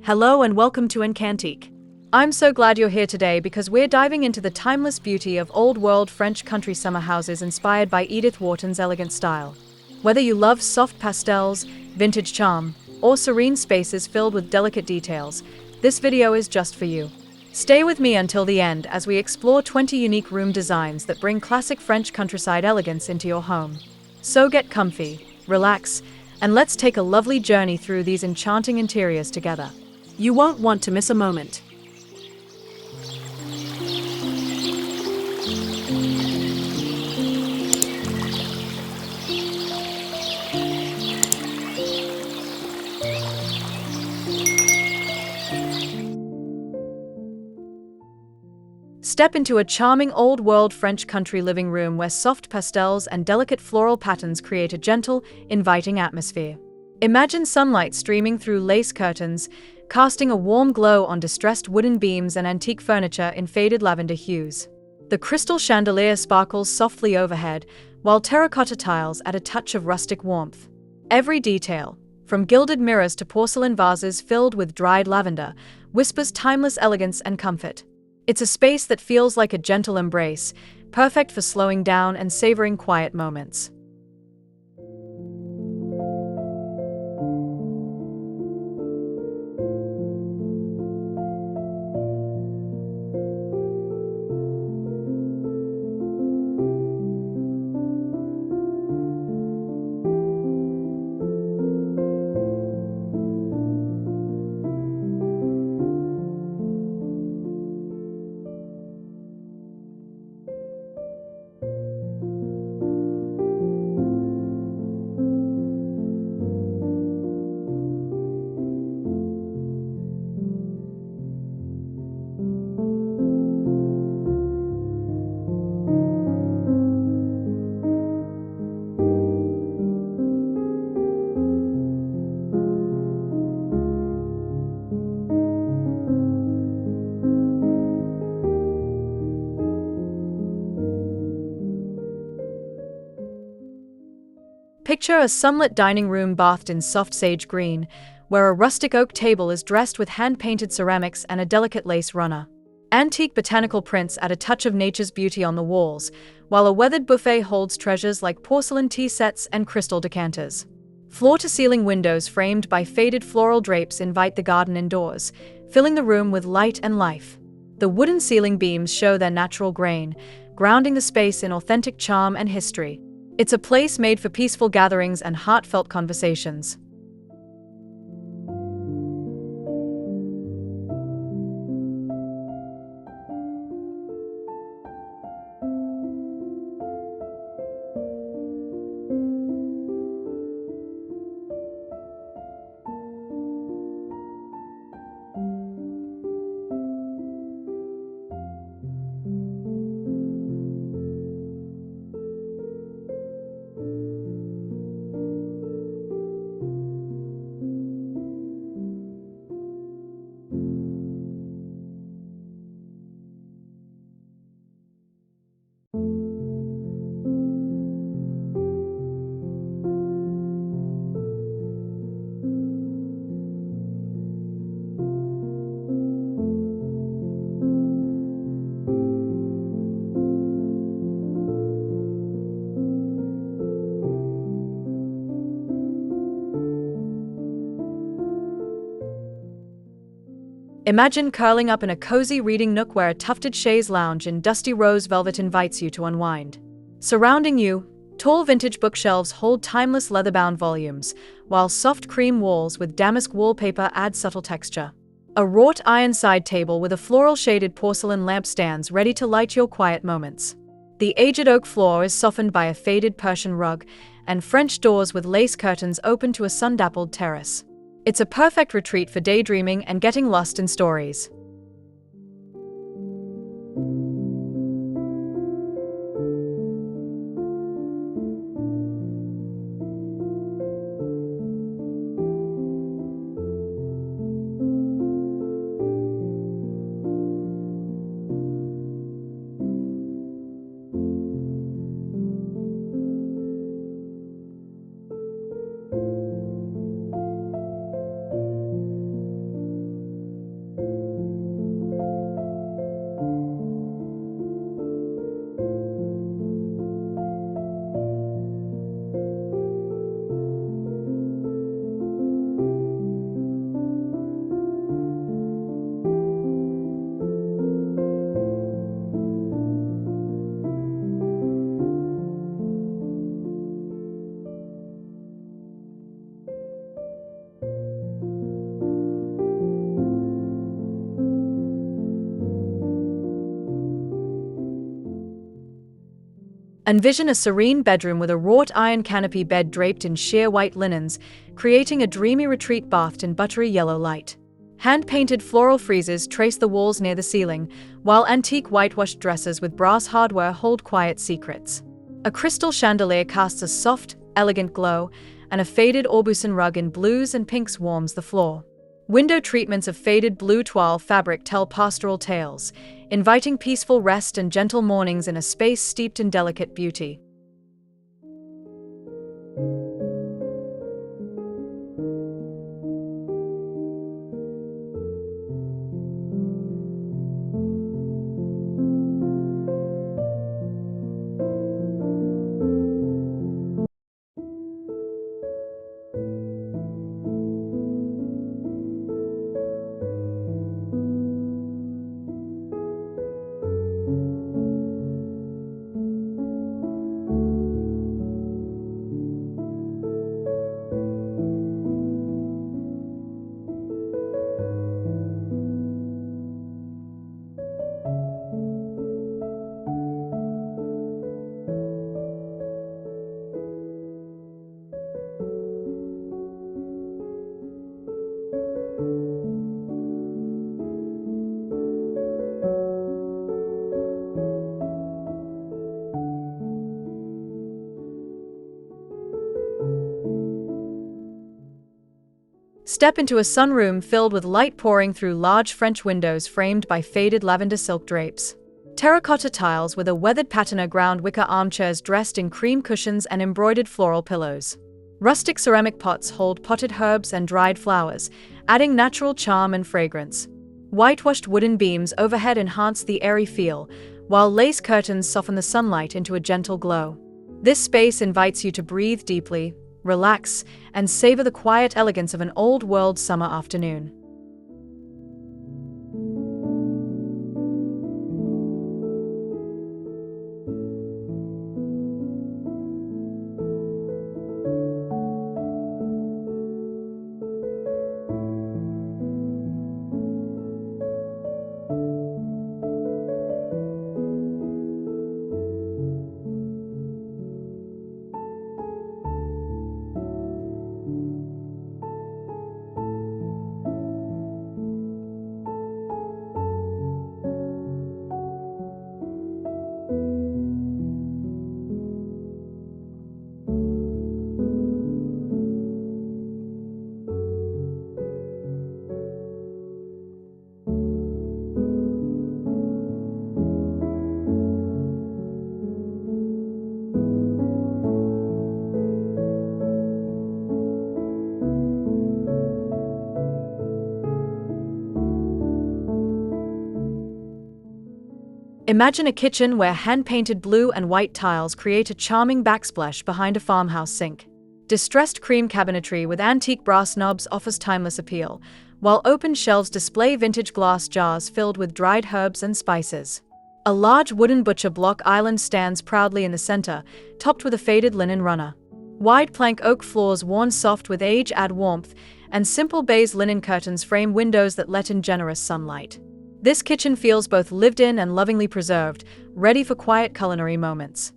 Hello and welcome to Encantique. I'm so glad you're here today because we're diving into the timeless beauty of old-world French country summer houses inspired by Edith Wharton's elegant style. Whether you love soft pastels, vintage charm, or serene spaces filled with delicate details, this video is just for you. Stay with me until the end as we explore 20 unique room designs that bring classic French countryside elegance into your home. So get comfy, relax, and let's take a lovely journey through these enchanting interiors together. You won't want to miss a moment. Step into a charming old-world French country living room where soft pastels and delicate floral patterns create a gentle, inviting atmosphere. Imagine sunlight streaming through lace curtains, casting a warm glow on distressed wooden beams and antique furniture in faded lavender hues. The crystal chandelier sparkles softly overhead, while terracotta tiles add a touch of rustic warmth. Every detail, from gilded mirrors to porcelain vases filled with dried lavender, whispers timeless elegance and comfort. It's a space that feels like a gentle embrace, perfect for slowing down and savoring quiet moments. Picture a sunlit dining room bathed in soft sage green, where a rustic oak table is dressed with hand-painted ceramics and a delicate lace runner. Antique botanical prints add a touch of nature's beauty on the walls, while a weathered buffet holds treasures like porcelain tea sets and crystal decanters. Floor-to-ceiling windows framed by faded floral drapes invite the garden indoors, filling the room with light and life. The wooden ceiling beams show their natural grain, grounding the space in authentic charm and history. It's a place made for peaceful gatherings and heartfelt conversations. Imagine curling up in a cozy reading nook where a tufted chaise lounge in dusty rose velvet invites you to unwind. Surrounding you, tall vintage bookshelves hold timeless leather-bound volumes, while soft cream walls with damask wallpaper add subtle texture. A wrought iron side table with a floral-shaded porcelain lamp stands ready to light your quiet moments. The aged oak floor is softened by a faded Persian rug, and French doors with lace curtains open to a sun-dappled terrace. It's a perfect retreat for daydreaming and getting lost in stories. Envision a serene bedroom with a wrought iron canopy bed draped in sheer white linens, creating a dreamy retreat bathed in buttery yellow light. Hand-painted floral friezes trace the walls near the ceiling, while antique whitewashed dresses with brass hardware hold quiet secrets. A crystal chandelier casts a soft, elegant glow, and a faded Aubusson rug in blues and pinks warms the floor. Window treatments of faded blue toile fabric tell pastoral tales, inviting peaceful rest and gentle mornings in a space steeped in delicate beauty. Step into a sunroom filled with light pouring through large French windows framed by faded lavender silk drapes. Terracotta tiles with a weathered patina ground wicker armchairs dressed in cream cushions and embroidered floral pillows. Rustic ceramic pots hold potted herbs and dried flowers, adding natural charm and fragrance. Whitewashed wooden beams overhead enhance the airy feel, while lace curtains soften the sunlight into a gentle glow. This space invites you to breathe deeply, relax, and savor the quiet elegance of an old-world summer afternoon. Imagine a kitchen where hand-painted blue and white tiles create a charming backsplash behind a farmhouse sink. Distressed cream cabinetry with antique brass knobs offers timeless appeal, while open shelves display vintage glass jars filled with dried herbs and spices. A large wooden butcher block island stands proudly in the center, topped with a faded linen runner. Wide plank oak floors worn soft with age add warmth, and simple baize linen curtains frame windows that let in generous sunlight. This kitchen feels both lived in and lovingly preserved, ready for quiet culinary moments.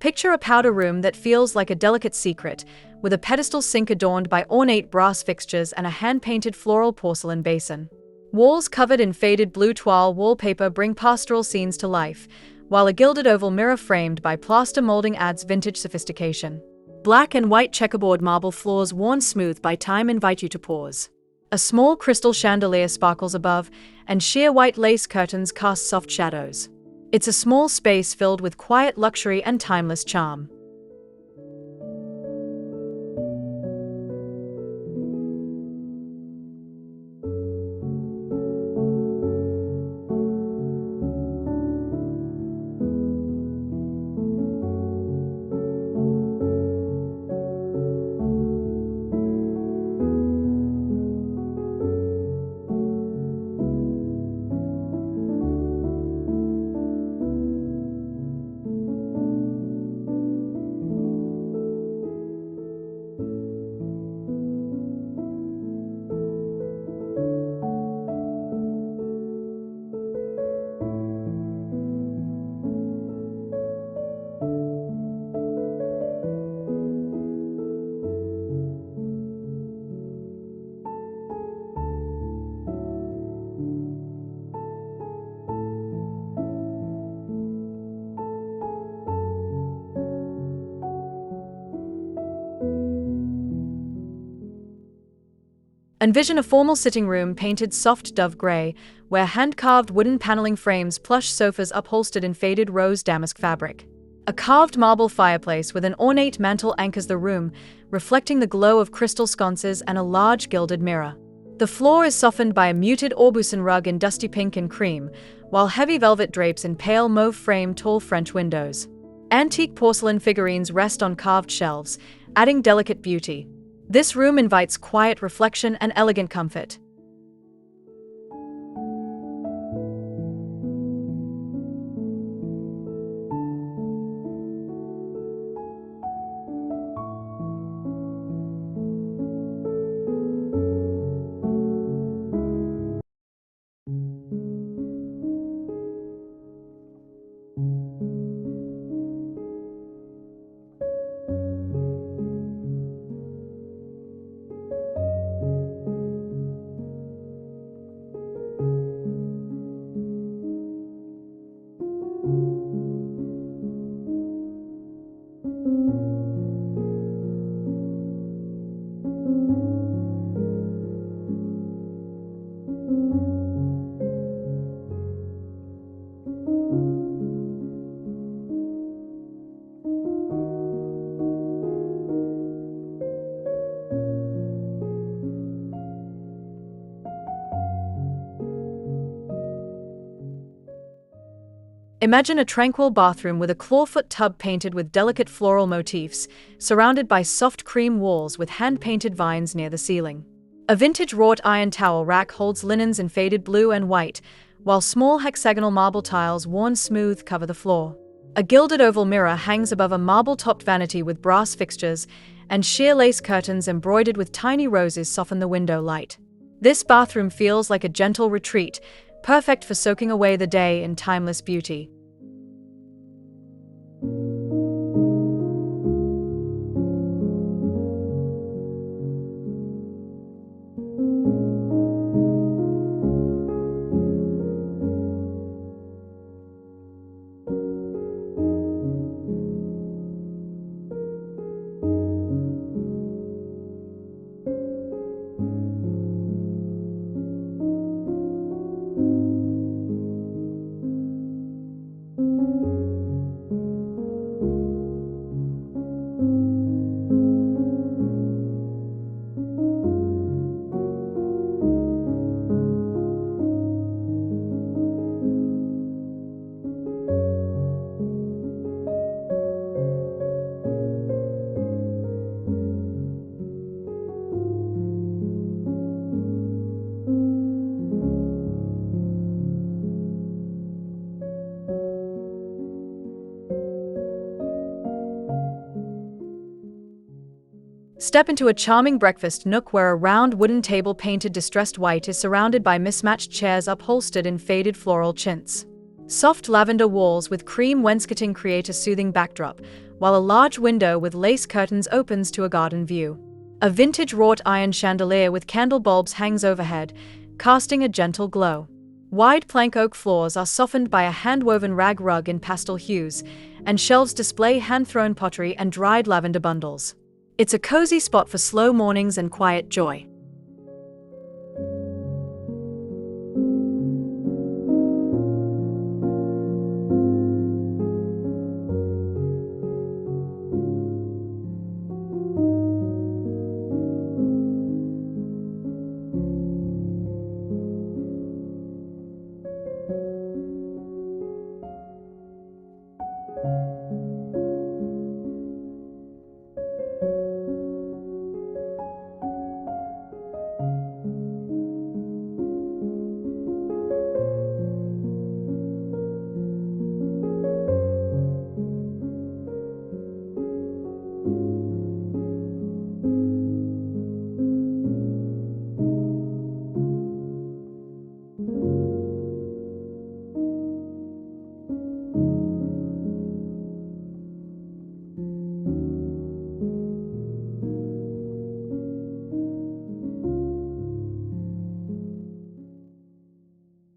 Picture a powder room that feels like a delicate secret, with a pedestal sink adorned by ornate brass fixtures and a hand-painted floral porcelain basin. Walls covered in faded blue toile wallpaper bring pastoral scenes to life, while a gilded oval mirror framed by plaster molding adds vintage sophistication. Black and white checkerboard marble floors worn smooth by time invite you to pause. A small crystal chandelier sparkles above, and sheer white lace curtains cast soft shadows. It's a small space filled with quiet luxury and timeless charm. Envision a formal sitting room painted soft dove gray, where hand-carved wooden paneling frames plush sofas upholstered in faded rose damask fabric. A carved marble fireplace with an ornate mantel anchors the room, reflecting the glow of crystal sconces and a large gilded mirror. The floor is softened by a muted Aubusson rug in dusty pink and cream, while heavy velvet drapes in pale mauve frame tall French windows. Antique porcelain figurines rest on carved shelves, adding delicate beauty. This room invites quiet reflection and elegant comfort. Imagine a tranquil bathroom with a clawfoot tub painted with delicate floral motifs, surrounded by soft cream walls with hand-painted vines near the ceiling. A vintage wrought iron towel rack holds linens in faded blue and white, while small hexagonal marble tiles worn smooth cover the floor. A gilded oval mirror hangs above a marble-topped vanity with brass fixtures, and sheer lace curtains embroidered with tiny roses soften the window light. This bathroom feels like a gentle retreat, perfect for soaking away the day in timeless beauty. Step into a charming breakfast nook where a round wooden table painted distressed white is surrounded by mismatched chairs upholstered in faded floral chintz. Soft lavender walls with cream wainscoting create a soothing backdrop, while a large window with lace curtains opens to a garden view. A vintage wrought iron chandelier with candle bulbs hangs overhead, casting a gentle glow. Wide plank oak floors are softened by a hand-woven rag rug in pastel hues, and shelves display hand-thrown pottery and dried lavender bundles. It's a cozy spot for slow mornings and quiet joy.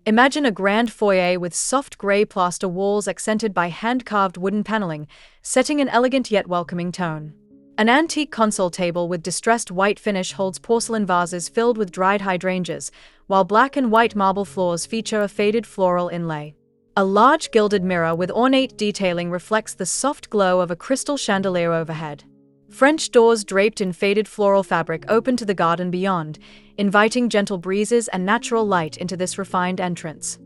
Imagine a grand foyer with soft grey plaster walls accented by hand-carved wooden paneling, setting an elegant yet welcoming tone. An antique console table with distressed white finish holds porcelain vases filled with dried hydrangeas, while black and white marble floors feature a faded floral inlay. A large gilded mirror with ornate detailing reflects the soft glow of a crystal chandelier overhead. French doors draped in faded floral fabric open to the garden beyond, inviting gentle breezes and natural light into this refined entrance.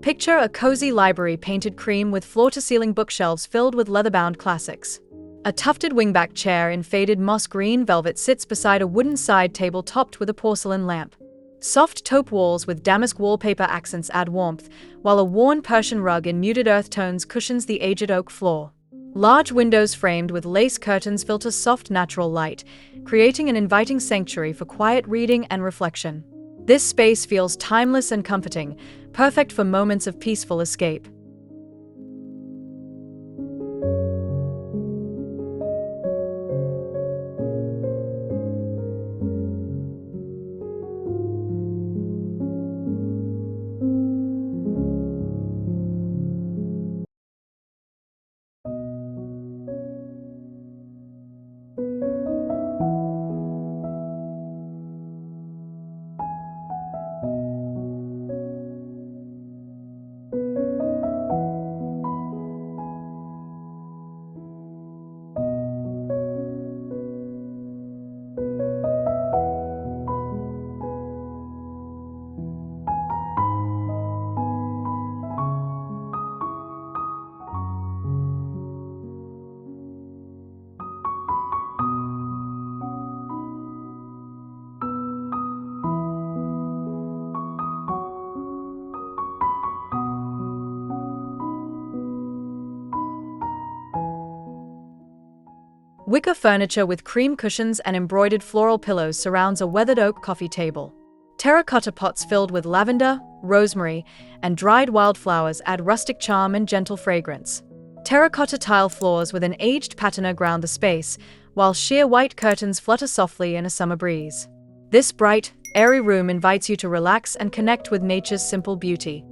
Picture a cozy library painted cream with floor-to-ceiling bookshelves filled with leather-bound classics. A tufted wingback chair in faded moss green velvet sits beside a wooden side table topped with a porcelain lamp. Soft taupe walls with damask wallpaper accents add warmth, while a worn Persian rug in muted earth tones cushions the aged oak floor. Large windows framed with lace curtains filter soft natural light, creating an inviting sanctuary for quiet reading and reflection. This space feels timeless and comforting, perfect for moments of peaceful escape. Wicker furniture with cream cushions and embroidered floral pillows surrounds a weathered oak coffee table. Terracotta pots filled with lavender, rosemary, and dried wildflowers add rustic charm and gentle fragrance. Terracotta tile floors with an aged patina ground the space, while sheer white curtains flutter softly in a summer breeze. This bright, airy room invites you to relax and connect with nature's simple beauty.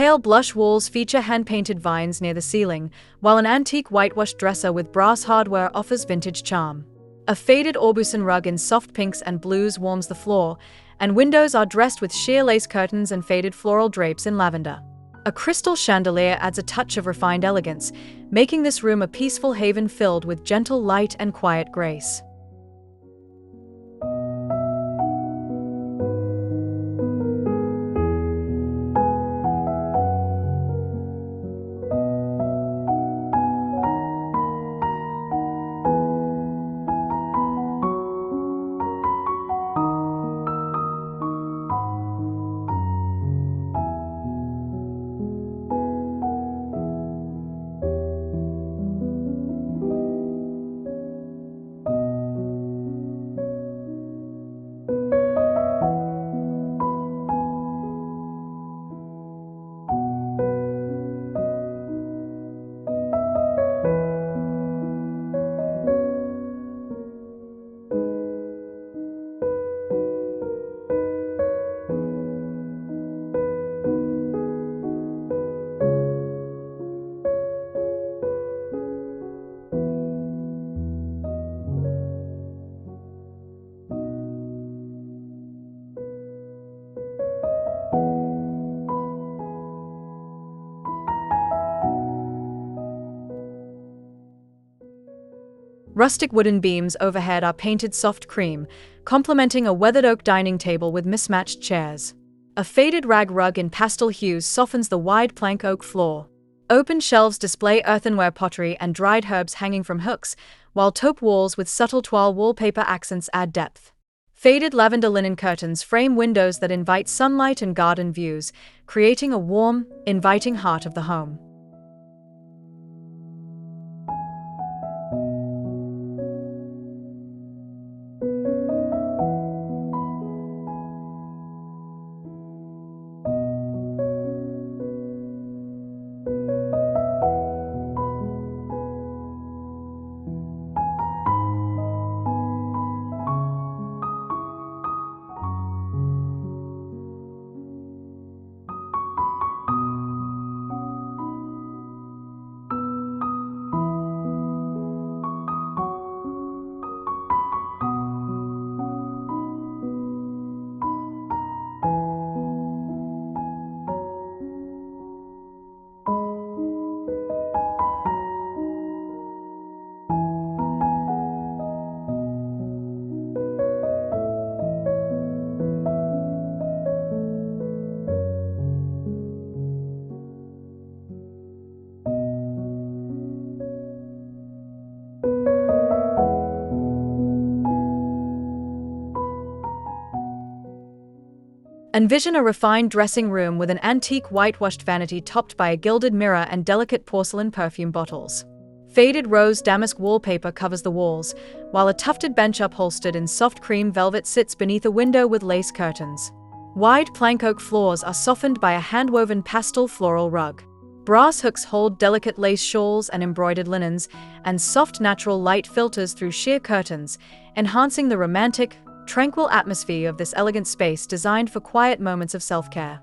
pale blush walls feature hand-painted vines near the ceiling, while an antique whitewashed dresser with brass hardware offers vintage charm. A faded Aubusson rug in soft pinks and blues warms the floor, and windows are dressed with sheer lace curtains and faded floral drapes in lavender. A crystal chandelier adds a touch of refined elegance, making this room a peaceful haven filled with gentle light and quiet grace. Rustic wooden beams overhead are painted soft cream, complementing a weathered oak dining table with mismatched chairs. A faded rag rug in pastel hues softens the wide plank oak floor. Open shelves display earthenware pottery and dried herbs hanging from hooks, while taupe walls with subtle toile wallpaper accents add depth. Faded lavender linen curtains frame windows that invite sunlight and garden views, creating a warm, inviting heart of the home. Envision a refined dressing room with an antique whitewashed vanity topped by a gilded mirror and delicate porcelain perfume bottles. Faded rose damask wallpaper covers the walls, while a tufted bench upholstered in soft cream velvet sits beneath a window with lace curtains. Wide plank oak floors are softened by a hand-woven pastel floral rug. Brass hooks hold delicate lace shawls and embroidered linens, and soft natural light filters through sheer curtains, enhancing the romantic, tranquil atmosphere of this elegant space designed for quiet moments of self-care.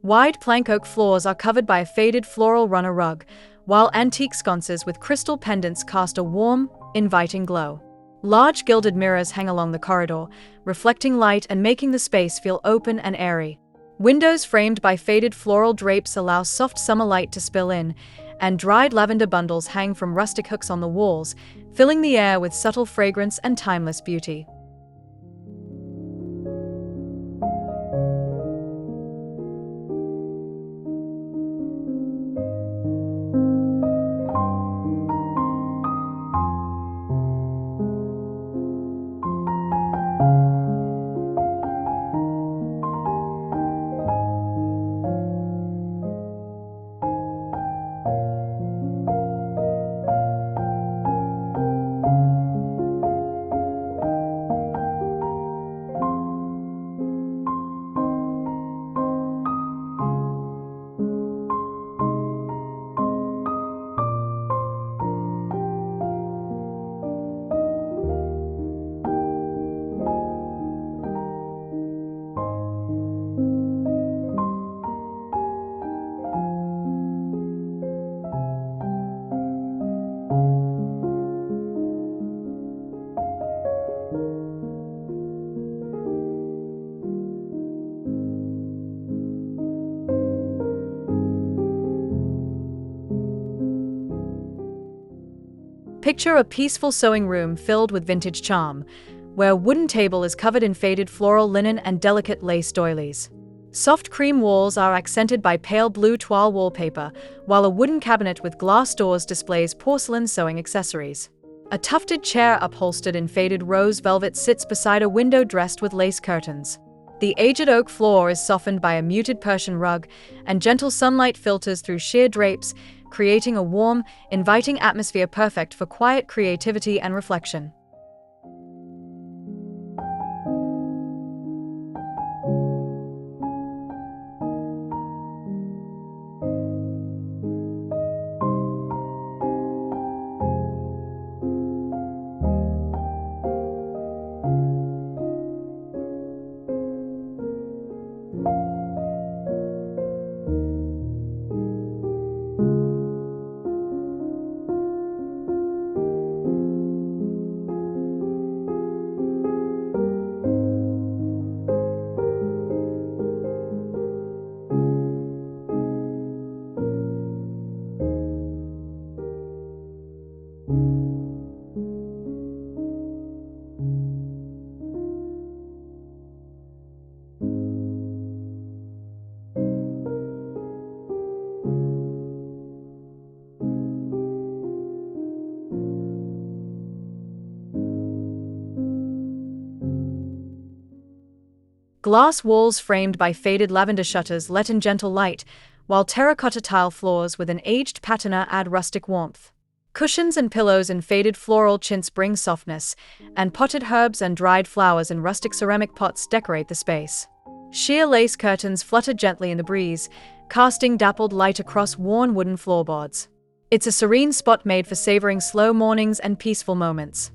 Wide plank oak floors are covered by a faded floral runner rug, while antique sconces with crystal pendants cast a warm, inviting glow. Large gilded mirrors hang along the corridor, reflecting light and making the space feel open and airy. Windows framed by faded floral drapes allow soft summer light to spill in, and dried lavender bundles hang from rustic hooks on the walls, filling the air with subtle fragrance and timeless beauty. Picture a peaceful sewing room filled with vintage charm, where a wooden table is covered in faded floral linen and delicate lace doilies. Soft cream walls are accented by pale blue toile wallpaper, while a wooden cabinet with glass doors displays porcelain sewing accessories. A tufted chair upholstered in faded rose velvet sits beside a window dressed with lace curtains. The aged oak floor is softened by a muted Persian rug, and gentle sunlight filters through sheer drapes, creating a warm, inviting atmosphere perfect for quiet creativity and reflection. Glass walls framed by faded lavender shutters let in gentle light, while terracotta tile floors with an aged patina add rustic warmth. Cushions and pillows in faded floral chintz bring softness, and potted herbs and dried flowers in rustic ceramic pots decorate the space. Sheer lace curtains flutter gently in the breeze, casting dappled light across worn wooden floorboards. It's a serene spot made for savoring slow mornings and peaceful moments.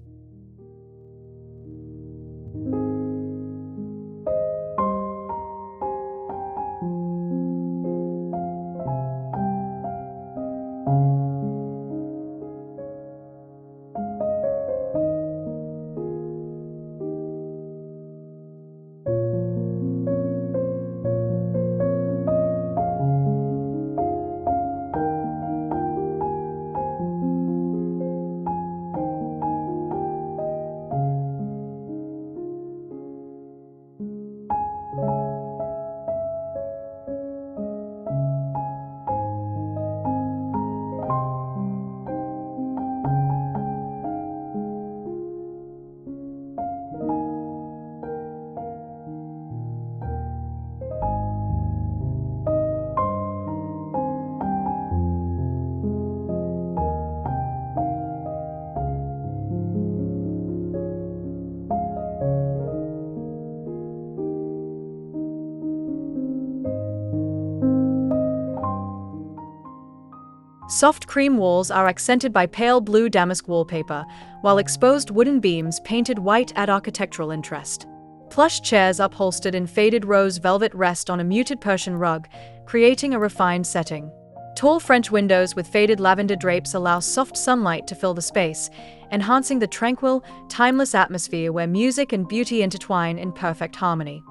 Soft cream walls are accented by pale blue damask wallpaper, while exposed wooden beams painted white add architectural interest. Plush chairs upholstered in faded rose velvet rest on a muted Persian rug, creating a refined setting. Tall French windows with faded lavender drapes allow soft sunlight to fill the space, enhancing the tranquil, timeless atmosphere where music and beauty intertwine in perfect harmony.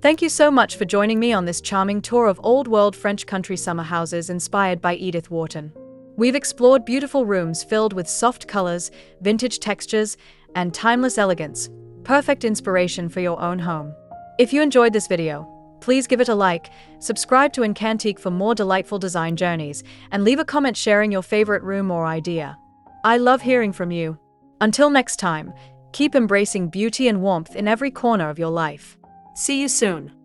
Thank you so much for joining me on this charming tour of old-world French country summer houses inspired by Edith Wharton. We've explored beautiful rooms filled with soft colors, vintage textures, and timeless elegance, perfect inspiration for your own home. If you enjoyed this video, please give it a like, subscribe to Encantique for more delightful design journeys, and leave a comment sharing your favorite room or idea. I love hearing from you. Until next time, keep embracing beauty and warmth in every corner of your life. See you soon.